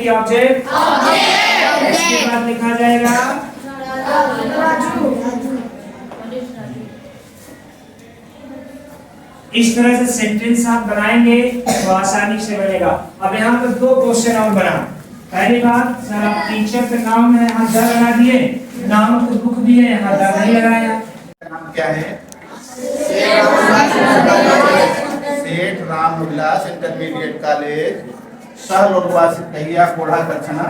की ऑब्जेक्ट इसके बाद लिखा जाएगा इस तरह से सेंटेंस आप बनाएंगे तो आसानी से बनेगा। अब यहाँ पर दो क्वेश्चन और बना। पहली बात, सर आप टीचर का नाम है यहाँ द लगा दिए, नाम तो बुक भी है यहाँ द नहीं लगाया। नाम क्या है? सेठ राम विलास इंटरमीडिएट कॉलेज, सहलोकवासित कहिया कोढ़ा कच्छना।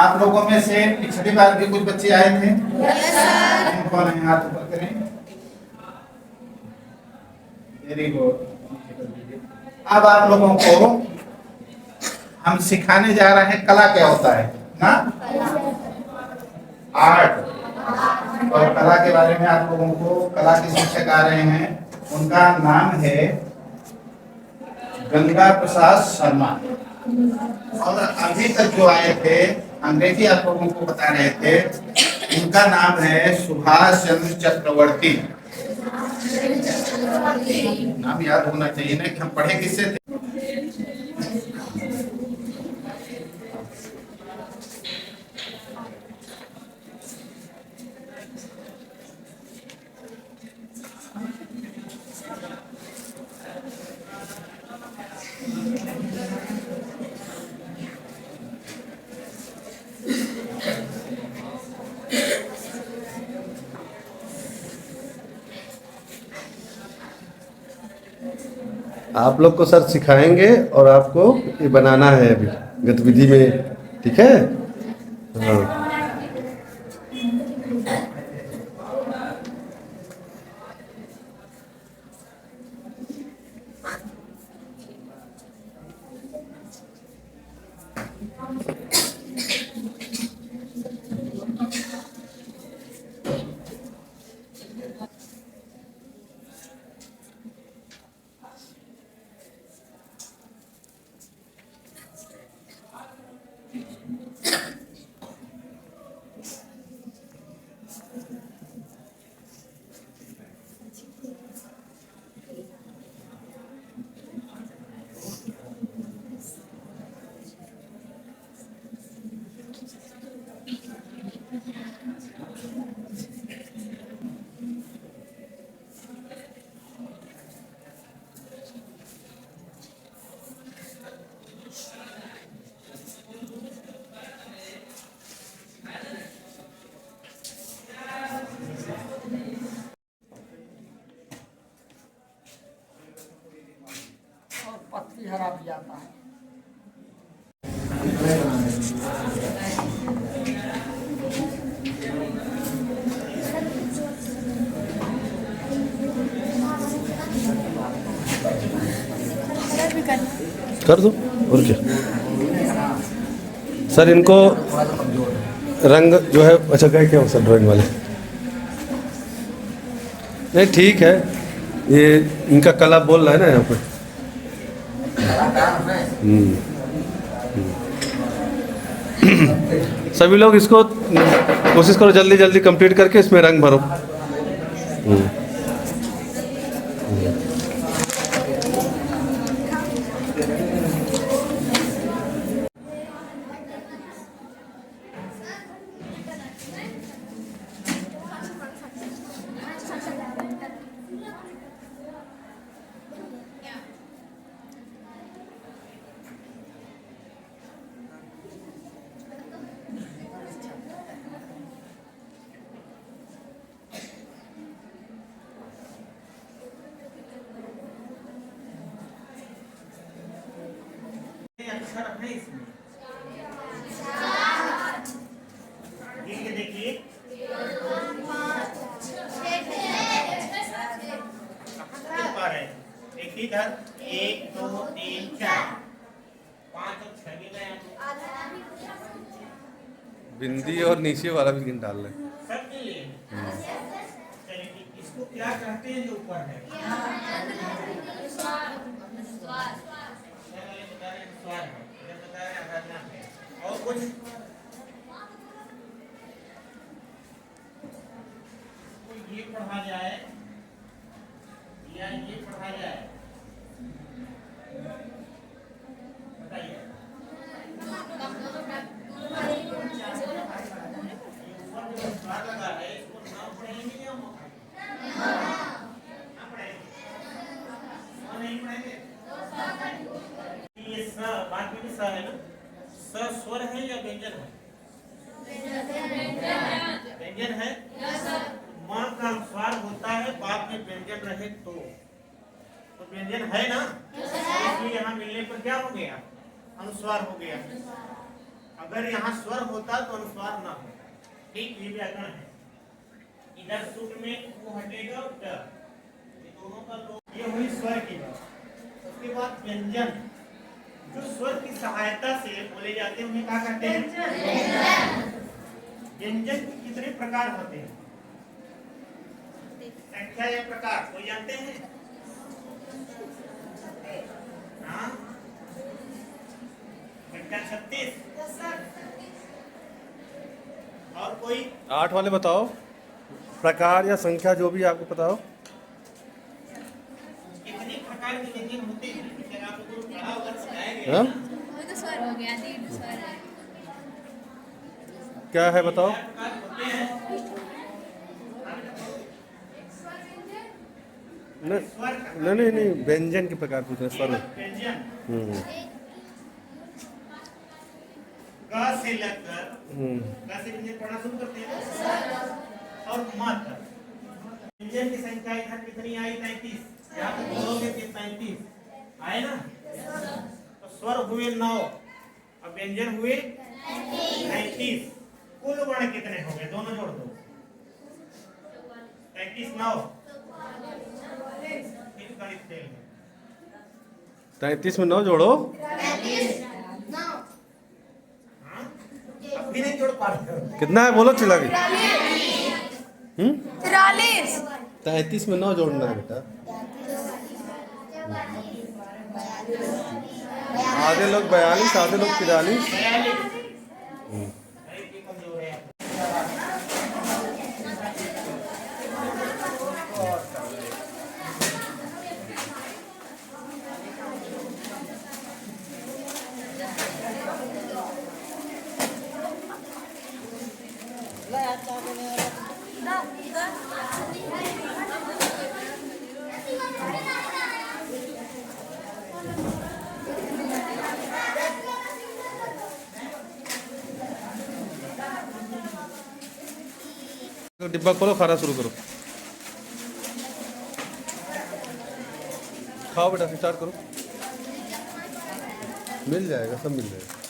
आप लोगों में से पिछली बार भी कुछ बच्चे आए थे? कौन है? हाथ ऊपर करें। Very good. अब आप लोगों को हम सिखाने जा रहे हैं कला क्या होता है ना, आर्ट। और कला के बारे में आप लोगों को कला के शिक्षक आ रहे हैं, उनका नाम है गंगा प्रसाद शर्मा। और अभी तक जो आए थे अंग्रेजी आप लोगों को बता रहे थे, उनका नाम है सुभाष चंद्र चक्रवर्ती। नाम याद होना चाहिए ना कि हम पढ़े किससे थे। आप लोग को सर सिखाएंगे और आपको ये बनाना है अभी गतिविधि में, ठीक है? हाँ। पत्ती हरा भी आता है। कर दो और क्या सर। इनको रंग जो है, अच्छा गए क्या हो सर ड्राइंग वाले? नहीं ठीक है, ये इनका कला बोल रहा है ना यहाँ पे। सभी लोग इसको कोशिश करो जल्दी जल्दी कंप्लीट करके इसमें रंग भरो। अक्षर है इसमें, ये देखिए एक इधर 1 2 3 4 5 और 6 भी गए। बिंदी और नीचे वाला भी गिन डाल लें सब के लिए। चलिए इसको क्या कहते हैं जो ऊपर है? और कुछ ये पढ़ा जाए या ये पढ़ा जाए, बताइए। स्वर है या व्यंजन है? व्यंजन है। मां का अनुस्वार होता है, बाद में व्यंजन रहे तो व्यंजन है ना, इसलिए यहाँ मिलने पर क्या हो गया? अनुस्वार हो गया। अगर यहाँ स्वर होता तो अनुस्वार ना हो। ठीक, ये व्याकरण है। इधर सूत्र में वो हटेगा, उधर ये दोनों का लोग, ये हुई स्वर की बात। उसके बाद व्यंजन, जो स्वर की सहायता से बोले जाते हैं उन्हें क्या कहते हैं? व्यंजन के कितने प्रकार होते हैं? संख्या या प्रकार कोई जानते हैं? हाँ, संख्या 36। और कोई 8 वाले बताओ, प्रकार या संख्या जो भी आपको बताओ। कितने प्रकार के व्यंजन होते हैं? अगर आप लोगों को पढ़ा होगा तो बताया गया हाँ? है ना? वो तो स्वर हो गया, दीर्घ स्वर है। क्या है बताओ? चार प्रकार होते हैं। नहीं, व्यंजन के प्रकार पूछ रहे हैं, स्वर। व्यंजन हम्म ग से लेकर ग से व्यंजन पढ़ना शुरू करते हैं और मत। व्यंजन की संख्या इधर कितनी आई? 33। यहाँ पे बोलोगे कि 33 आए ना, तो स्वर हुए 9 और व्यंजन हुए 33। कुल वर्ण कितने हो गए? दोनों जोड़ दो। 33 9 गणित फेल है। 33 में 9 जोड़ो। हाँ? अब भी नहीं जोड़ पा रहे हो। कितना है बोलो चिल्ला के। 43। 33 में 9 जोड़ना है बेटा। आधे लोग 42, आधे लोग 43। 42। कमजोर है। डिब्बा खोलो, खाना शुरू करो। खाओ बेटा, स्टार्ट करो। मिल जाएगा, सब मिल जाएगा।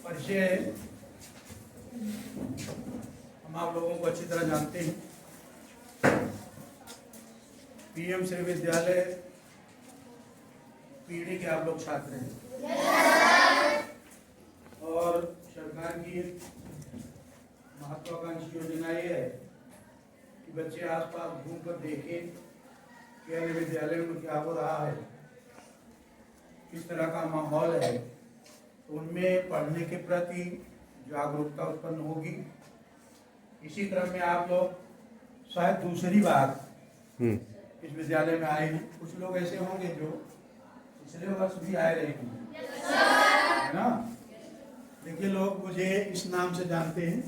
परिचय हम आप लोगों को अच्छी तरह जानते हैं। पीएम श्री विद्यालय पीढ़ी के आप लोग छात्र हैं और सरकार की महत्वाकांक्षी योजना ये है कि बच्चे आसपास घूम कर देखें कि अन्य विद्यालय में क्या हो रहा है, किस तरह का माहौल है, तो उनमें पढ़ने के प्रति जागरूकता उत्पन्न होगी। इसी क्रम में आप लोग शायद दूसरी बार इस विद्यालय में आए हैं। कुछ लोग ऐसे होंगे जो पिछले वर्ष भी आए रहे होंगे, है ना। देखिए, लोग मुझे इस नाम से जानते हैं,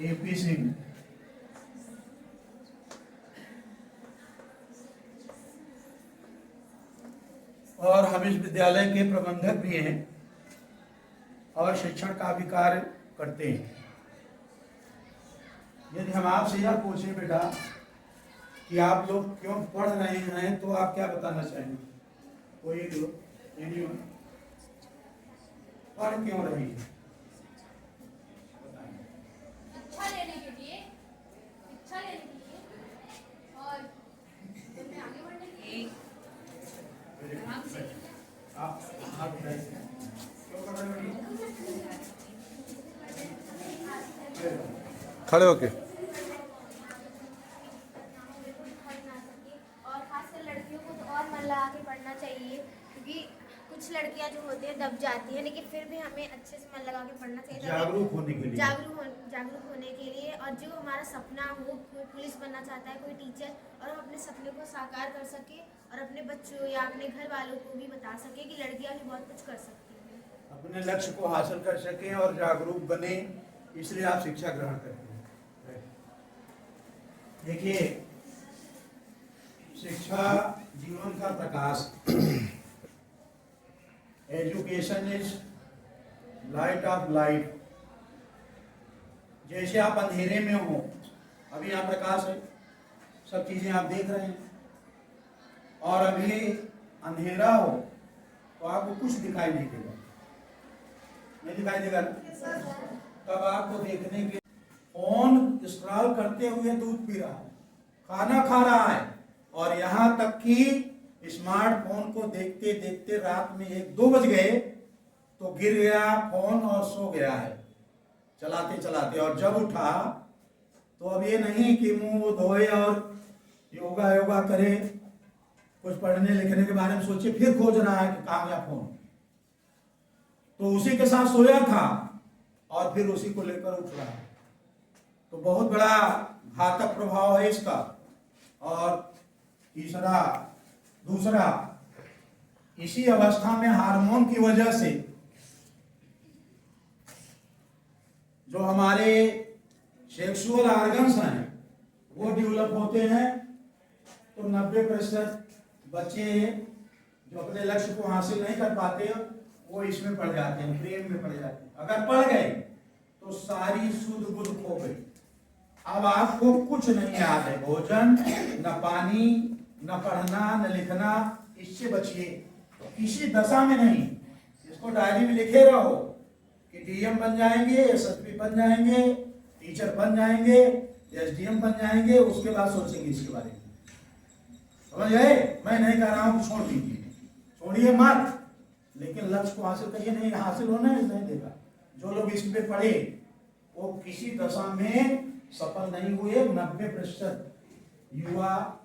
AP सिंह। और हम इस विद्यालय के प्रबंधक भी हैं और शिक्षण का भी कार्य करते हैं। यदि हम आपसे यह पूछें बेटा कि आप लोग क्यों पढ़ रहे हैं, तो आप क्या बताना चाहेंगे? कोई एक लोग, एनीवन, पढ़ क्यों रहे हैं? इच्छा लेने के लिए और में आगे बढ़ने के लिए। आप बताइए क्यों पढ़ रहे हैं? खड़े होके। और खासकर लड़कियों को तो और मन लगा के पढ़ना चाहिए, क्योंकि कुछ लड़कियां जो होती हैं दब जाती हैं, लेकिन फिर भी हमें अच्छे से मन लगा के पढ़ना चाहिए जागरूक होने के लिए। जागरूक होने के लिए। और जो हमारा सपना हो, कोई पुलिस बनना चाहता है, कोई टीचर, और हम अपने सपने को साकार कर सके और अपने बच्चों या अपने घर वालों को भी बता सके कि लड़कियां भी बहुत कुछ कर सकती हैं, अपने लक्ष्य को हासिल कर सकें और जागरूक बने, इसलिए आप शिक्षा ग्रहण करते हैं। देखिए, शिक्षा जीवन का प्रकाश। Education is light of life. जैसे आप अंधेरे में हो, अभी यहाँ प्रकाश है, सब चीजें आप देख रहे हैं, और अभी अंधेरा हो तो आपको कुछ दिखाई नहीं देगा, नहीं दिखाई देगा। तब आपको देखने के फोन स्क्रॉल करते हुए दूध पी रहा है, खाना खा रहा है, और यहाँ तक कि स्मार्टफोन को देखते देखते रात में 1-2 बज गए तो गिर गया फोन और सो गया है चलाते चलाते। और जब उठा तो अब ये नहीं कि मुंह धोए और योगा करे, कुछ पढ़ने लिखने के बारे में सोचे, फिर खोज रहा है कि कहाँ गया फोन। तो उसी के साथ सोया था और फिर उसी को लेकर उठ रहा है। तो बहुत बड़ा घातक प्रभाव है इसका। और दूसरा, इसी अवस्था में हार्मोन की वजह से जो हमारे सेक्सुअल ऑर्गन्स हैं वो डेवलप होते हैं। तो 90% बच्चे जो अपने लक्ष्य को हासिल नहीं कर पाते वो इसमें पड़ जाते हैं, प्रेम में पड़ जाते हैं। अगर पड़ गए तो सारी सुध बुध खो गई। अब आपको कुछ नहीं याद है, भोजन, न पानी, न पढ़ना, न लिखना, इससे बचिए। किसी दशा में नहीं। इसको डायरी में लिखे रहो कि डीएम बन जाएंगे, एसएसपी बन जाएंगे, टीचर बन जाएंगे, एसडीएम बन जाएंगे, उसके बाद सोचेंगे इसके बारे में। समझ गए? मैं नहीं कह रहा हूँ छोड़ दीजिए, छोड़िए मत, लेकिन लक्ष्य को हासिल करिए। नहीं हासिल होना है, नहीं देगा। जो लोग इस पे पढ़े वो किसी दशा में सफल नहीं हुए। 90% युवा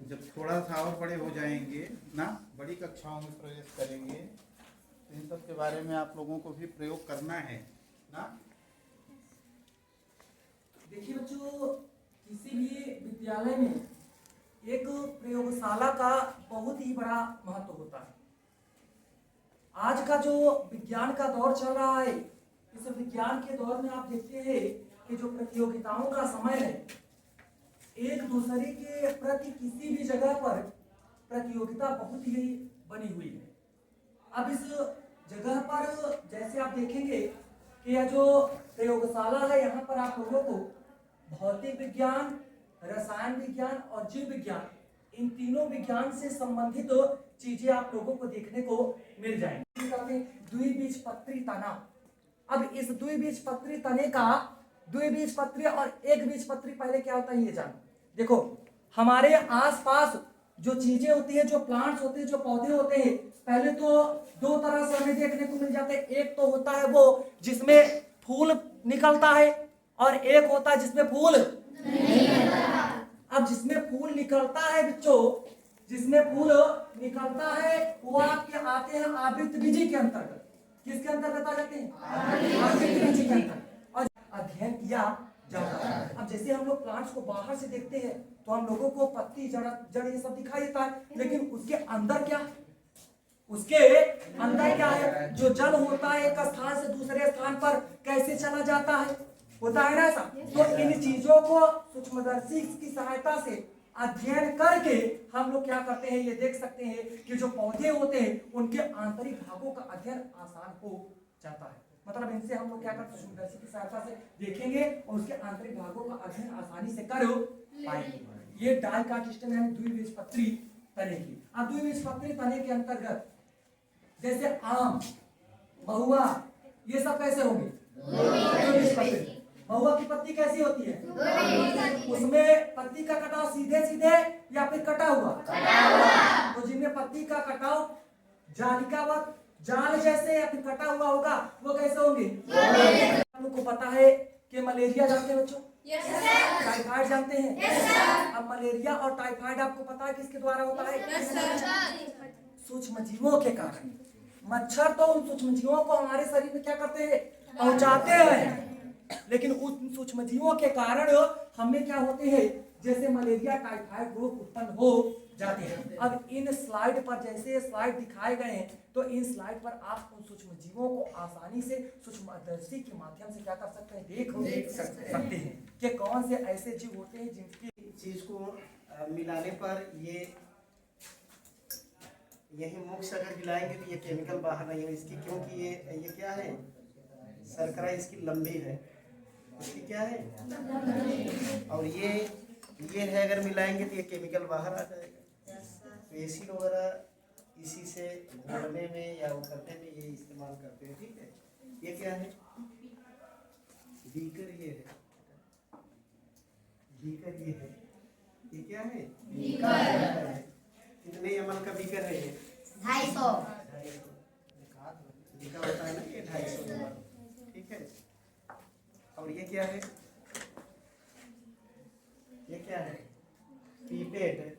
जब थोड़ा सा और बड़े हो जाएंगे ना, बड़ी कक्षाओं में प्रवेश करेंगे, तो इन सब के बारे में आप लोगों को भी प्रयोग करना है ना। देखिए बच्चों, किसी भी विद्यालय में एक प्रयोगशाला का बहुत ही बड़ा महत्व होता है। आज का जो विज्ञान का दौर चल रहा है, इस विज्ञान के दौर में आप देखते हैं कि जो प्रतियोगिताओं का समय है, एक दूसरे के प्रति किसी भी जगह पर प्रतियोगिता बहुत ही बनी हुई है। अब इस जगह पर जैसे आप देखेंगे कि यह जो प्रयोगशाला है, यहाँ पर आप लोगों को भौतिक विज्ञान, रसायन विज्ञान और जीव विज्ञान, इन तीनों विज्ञान से संबंधित चीजें आप लोगों को देखने को मिल जाएंगी। द्विबीजपत्री तना। अब इस द्विबीजपत्री तने का द्विबीजपत्री और एक बीजपत्री पहले क्या होता है ये जानो। देखो, हमारे आसपास जो चीजें होती है, जो प्लांट्स होते हैं, जो पौधे होते हैं, पहले तो 2 तरह से हमें देखने को मिल जाते हैं। एक तो होता है वो जिसमें फूल निकलता है, और एक होता है जिसमें फूल नहीं निकलता। अब जिसमें फूल निकलता है बच्चों, जिसमें फूल निकलता है वो आपके आते हैं आवृतबीजी के अंतर्गत। किसके अंतर्गत आ जाते हैं? आवृतबीजी के अंतर्गत। और अध्ययन किया जाता है। अब जैसे हम लोग प्लांट्स को बाहर से देखते हैं तो हम लोगों को पत्ती, जड़ ये सब दिखाई देता है, लेकिन उसके अंदर क्या है? उसके अंदर क्या है? जो जल होता है एक स्थान से दूसरे स्थान पर कैसे चला जाता है, होता है ना ऐसा। तो इन चीजों को सूक्ष्मदर्शी की सहायता से अध्ययन करके हम लोग क्या करते हैं, ये देख सकते हैं कि जो पौधे होते हैं उनके आंतरिक भागों का अध्ययन आसान हो जाता है। मतलब इनसे हम लोग क्या करते हैं, सूक्ष्मदर्शी की सहायता से देखेंगे और उसके आंतरिक भागों का अध्ययन आसानी से कर पाएंगे। ये डाइकोटिस्टम है द्विबीजपत्री तने की। अब द्विबीजपत्री तने के अंतर्गत जैसे आम, महुआ, ये सब कैसे होंगे, द्विबीजपत्री। महुआ की पत्ती कैसी होती है, उसमें पत्ती का कटाव सीधे सीधे या फिर कटा हुआ, तो जिनमें पत्ती का कटाव जालिकावत, जाल जैसे या फिर कटा हुआ होगा वो कैसे होंगे। आप लोग को पता है कि मलेरिया जानते हैं बच्चों, टाइफाइड जानते हैं। अब मलेरिया और टाइफाइड आपको पता है किसके द्वारा होता है, सूक्ष्म जीवों के कारण। मच्छर तो उन सूक्ष्म जीवों को हमारे शरीर में क्या करते हैं, पहुंचाते हैं, लेकिन उन सूक्ष्म जीवों के कारण हमें क्या होते हैं, जैसे मलेरिया, टाइफाइड रोग उत्पन्न हो जाते हैं। अब इन स्लाइड पर जैसे स्लाइड दिखाए गए हैं, तो इन स्लाइड पर आप उन सूक्ष्म जीवों को आसानी से सूक्ष्मदर्शी के माध्यम से क्या कर सकते हैं, देख सकते हैं कि कौन से ऐसे जीव होते हैं जिनकी चीज को मिलाने पर ये यही मुख से अगर मिलाएंगे तो ये केमिकल बाहर नहीं है इसकी, क्योंकि ये क्या है, शर्करा इसकी लंबी है, इसकी क्या है, और ये है अगर मिलाएंगे तो ये केमिकल बाहर आ जाएगा। तो एसिड वगैरह इसी से घोलने में या वो करने में ये इस्तेमाल करते हैं। ठीक है, ये क्या है, बीकर, ये है बीकर, ये है, ये क्या है, बीकर। कितने ml का बीकर है ये, 250। बीकर होता है ना ये 250 ml। ठीक है, और ये क्या है, ये क्या है, पीपेट है।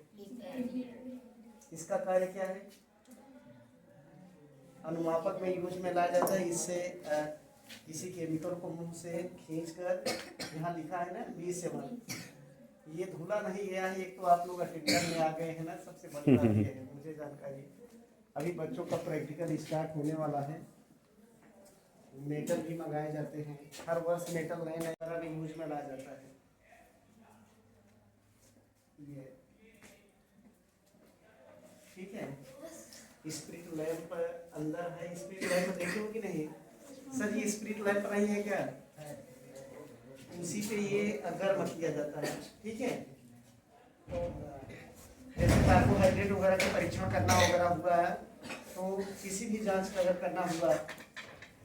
इसका कार्य क्या है, अनुमापक में यूज में लाया जाता है। इससे किसी केमिकल को मुंह से खींचकर, यहाँ लिखा है ना 20 ml, ये धुला नहीं गया है। एक तो आप लोग अटेंडेंस में आ गए हैं ना, सबसे बड़ी बात ये है मुझे जानकारी। अभी बच्चों का प्रैक्टिकल स्टार्ट होने वाला है, मेटल भी मंगाए जाते हैं हर वर्ष, मेटल नए नए तरह में यूज में लाया जाता है। ये ठीक है, स्पिरिट लैंप अंदर है। स्पिरिट लैंप देखे हो कि नहीं सर, ये स्पिरिट लैंप नहीं है क्या, उसी पे ये गर्म किया जाता है। ठीक है, जैसे कार्बोहाइड्रेट वगैरह का परीक्षण करना वगैरह हुआ है, तो किसी भी जांच अगर करना हुआ,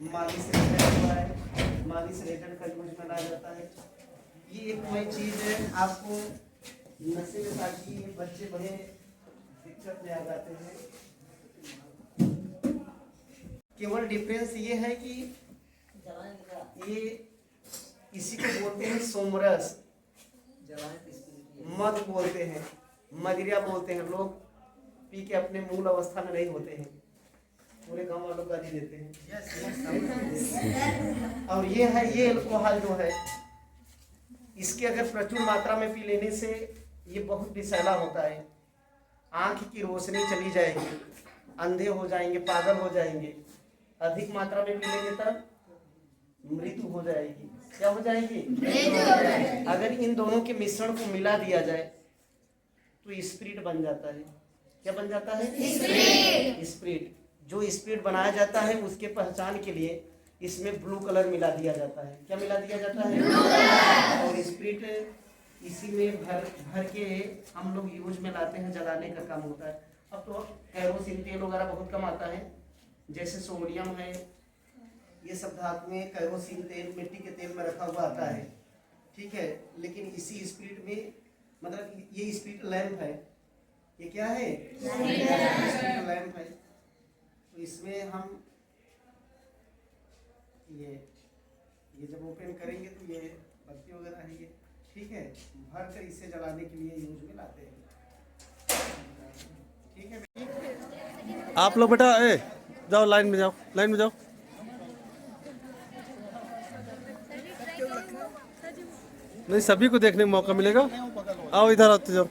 मालिश रिलेटेड हुआ है, मालिश रिलेटेड का यूज में लाया जाता है। ये एक नई चीज़ है, आपको नशे में ताकि बच्चे बड़े दिक्कत में आ जाते हैं। केवल डिफरेंस ये है कि ये इसी को बोलते हैं सोमरस, मद बोलते हैं, मदिरा बोलते हैं। लोग पी के अपने मूल अवस्था में नहीं होते हैं, पूरे गांव वालों गाली देते हैं। और ये है, ये अल्कोहल जो है, इसके अगर प्रचुर मात्रा में पी लेने से ये बहुत विषैला होता है। आंख की रोशनी चली जाएगी, अंधे हो जाएंगे, पागल हो जाएंगे। अधिक मात्रा में पी लेंगे तब मृत्यु हो जाएगी। क्या हो जाएगी? अगर इन दोनों के मिश्रण को मिला दिया जाए तो स्पिरिट बन जाता है। क्या बन जाता है? स्पिरिट। जो स्पिरिट बनाया जाता है उसके पहचान के लिए इसमें ब्लू कलर मिला दिया जाता है। क्या मिला दिया जाता है? और स्पिरिट इसी में भर के हम लोग यूज में लाते हैं, जलाने का काम होता है। अब तो कैरोसिन तेल वगैरह बहुत कम आता है, जैसे सोडियम है, ये सब धातु में कैरोसिन तेल मिट्टी के तेल में रखा हुआ आता है। ठीक है, लेकिन इसी स्पिरिट में, मतलब ये स्पिरिट लैंप है। ये क्या है? स्पिरिट लैंप है। तो इसमें हम ये जब ओपन करेंगे तो ये बत्ती वगैरह है ये, ठीक है, भर कर इसे जलाने के लिए यूज में लाते हैं। ठीक है, आप लोग बेटा जाओ, लाइन में जाओ, लाइन में जाओ। नहीं, सभी को देखने का मौका मिलेगा। आओ इधर, आते जाओ।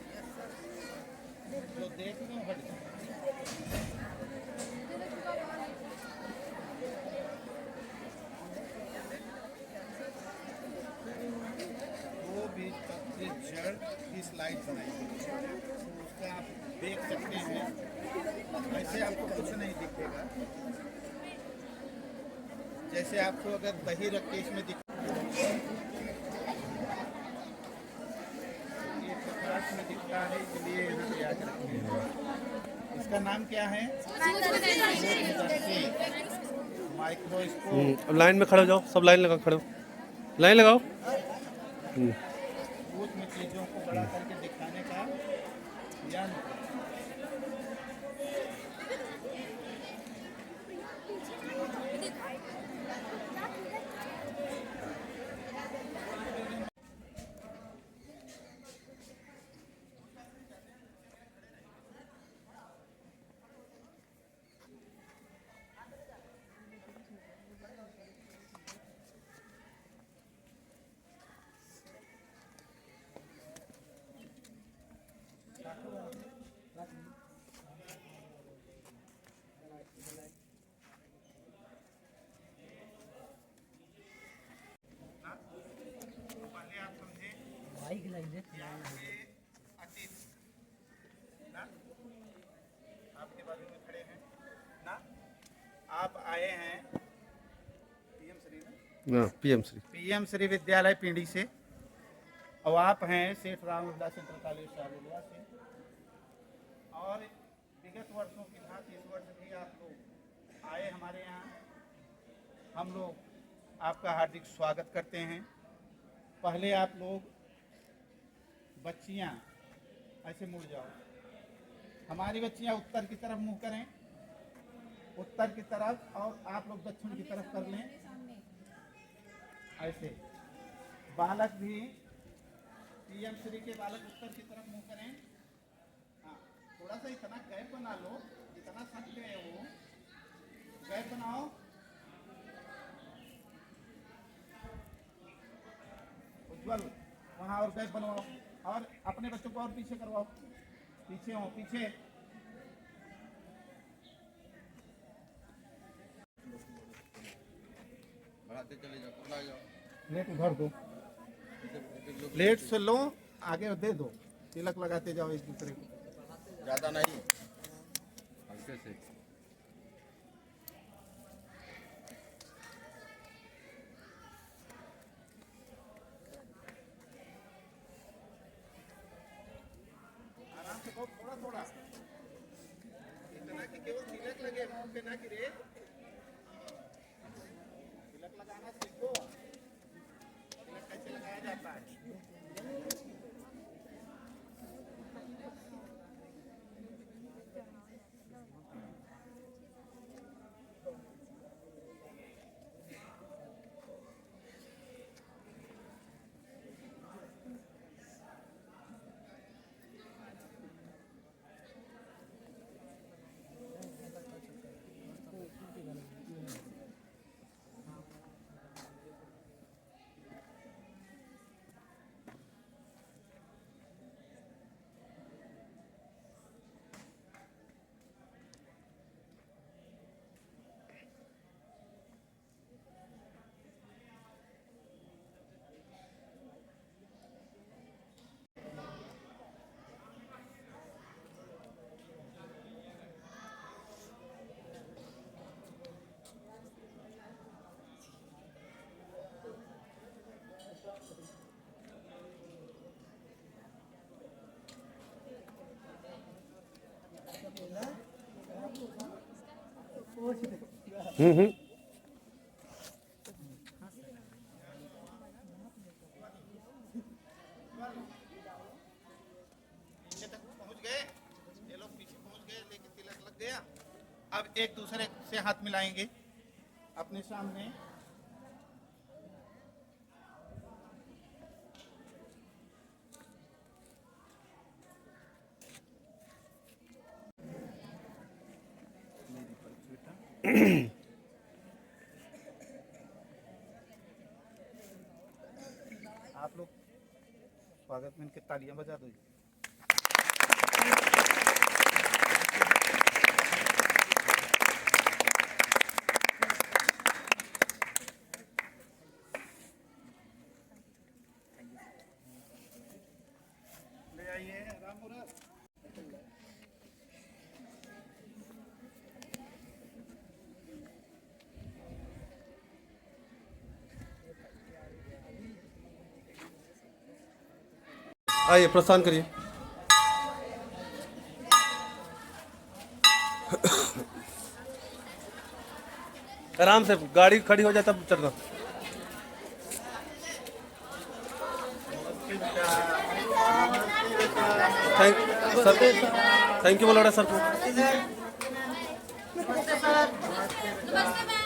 जड़ की स्लाइड बनाई। जैसे आपको अगर दही रख के इसमें ये प्रकाश में दिखता है, इसलिए यहाँ पे आज रखे हैं। इसका नाम क्या है? माइक्रोस्कोप। अब लाइन में खड़े हो जाओ, सब लाइन लगा खड़े हो, लाइन लगाओ। दूध में चीजों को बड़ा करके दिखाने का यंत्र। पहले आप समझे अतीत ना, आपके बाजू में खड़े हैं ना, आप आए हैं पीएम श्री ना, पीएम श्री विद्यालय पिंडी से, और आप हैं सेठ रामविलास सेंट्रल कॉलेज शाहबुलवा से। और विगत वर्षों की भांति इस वर्ष भी आप लोग आए हमारे यहाँ। हम लोग आपका हार्दिक स्वागत करते हैं। पहले आप लोग बच्चियाँ ऐसे मुड़ जाओ, हमारी बच्चियाँ उत्तर की तरफ मुँह करें, उत्तर की तरफ, और आप लोग दक्षिण की तरफ कर लें ऐसे। बालक भी पीएम श्री के बालक उत्तर की तरफ मुँह करें। हाँ, थोड़ा सा इतना गैप बना लो, इतना सट गए हो, गैप बनाओ। उज्जवल वहाँ और गैप बनवाओ, और अपने बच्चों को और पीछे करवाओ, पीछे हो, पीछे। बढ़ाते चले जाओ, बढ़ा जाओ। प्लेट उधर दो, प्लेट से लो, आगे दे दो, तिलक लगाते जाओ एक दूसरे को, ज़्यादा नहीं, हल्के से। आराम से बहुत, थोड़ा थोड़ा, इतना कि केवल तिलक लगे, मुंह पे ना गिरे। तिलक लगाना सीखो, तिलक कैसे लगाया जाता है। हम्म। पीछे तक पहुंच गए, ये लोग पीछे पहुंच गए, लेकिन तिलक लग गया। अब एक दूसरे से हाथ मिलाएंगे अपने सामने। आप लोग स्वागत में इनके तालियां बजा दो। ले आइए राम मुहूर्त। आइए प्रस्थान करिए। आराम से, गाड़ी खड़ी हो जाए तब चलना। थैंक यू बोलो सर को। नमस्ते मैम।